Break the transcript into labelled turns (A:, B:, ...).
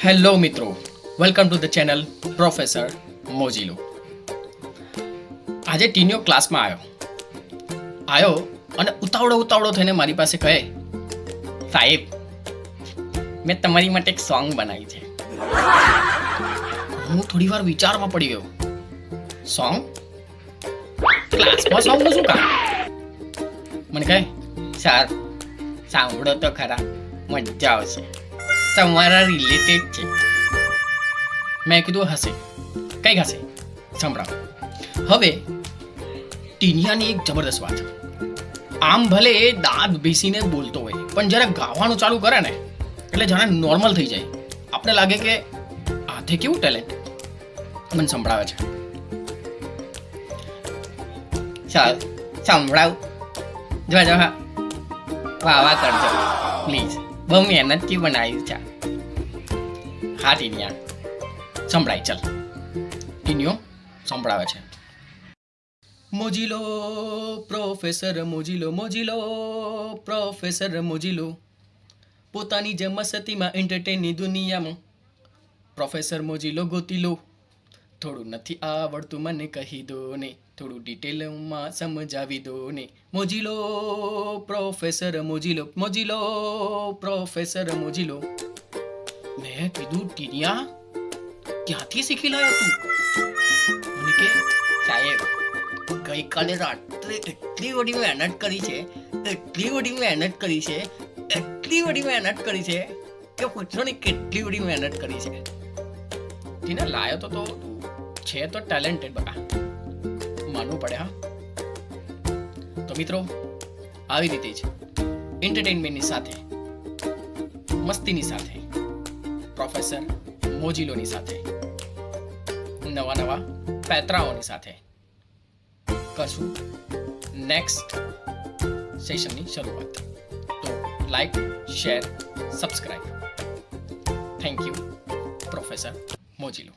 A: Hello મિત્રો, welcome to the channel professor Mojilo. આજે ટીનિયો ક્લાસમાં આવ્યો અને ઉતાવળો થઈને મારી પાસે કહે, સાહેબ મેં તમારી માટે એક સોંગ બનાવી છે. હું થોડી વાર વિચારમાં પડી ગયો. સોંગ? ક્લાસમાં સોંગનું શું કામ? મને કહે, સર સાંભળો તો ખરા, મજા આવશે, તમારા રિલેટેડ છે. મેં કીધું હશે, કઈ હશે, સંભળાવો. હવે ટીનિયાની એક જબરદસ્ત વાત. આમ ભલે એ દાંત બેસીને બોલતો હોય, પણ જ્યારે ગાવાનું ચાલુ કરે ને એટલે જાણે નોર્મલ થઈ જાય. આપણે લાગે કે આથે કેવું ટેલેન્ટ. મને સંભળાવે છે. ચાલ સંભળાવ, જો હા, વાહ કરજો પ્લીઝ, બહુ મહેનતથી બનાવ્યું છે. હા ટીનિયા, સંભળાય. ચાલ ટીનિયો સંભળાવે છે. મોજીલો પ્રોફેસર મોજીલો, મોજીલો પ્રોફેસર મોજીલો, પોતાની જ મસ્તીમાં એન્ટરટેનની દુનિયામાં પ્રોફેસર મોજીલો ગોતી લો. થોડું નથી આવડતું મને કહી દો ને, થોડું ડિટેલમાં સમજાવી દો ને. મોજીલો પ્રોફેસર મોજીલો, મોજીલો પ્રોફેસર મોજીલો. મેં કીધું, ટીનિયા ક્યાંથી શીખી લાયો તું? મને કે, સાહેબ ગઈકાલે રાત્રે એટલી બધી મહેનત કરી છે, એટલી બધી મહેનત કરી છે, એટલી બધી મહેનત કરી છે કે પૂછો ને કેટલી બધી મહેનત કરી છે. ટીના લાયો તો છે તો ટેલેન્ટેડ, બકા માનવું પડે. હા તો મિત્રો, આવી રીતે જ એન્ટરટેનમેન્ટની સાથે, મસ્તીની સાથે, પ્રોફેસર મોજીલોની સાથે, નવા પેતરાઓની સાથે કરશું નેક્સ્ટ સેશનની શરૂઆત. તો like, share, subscribe. Thank you professor મોજીલો.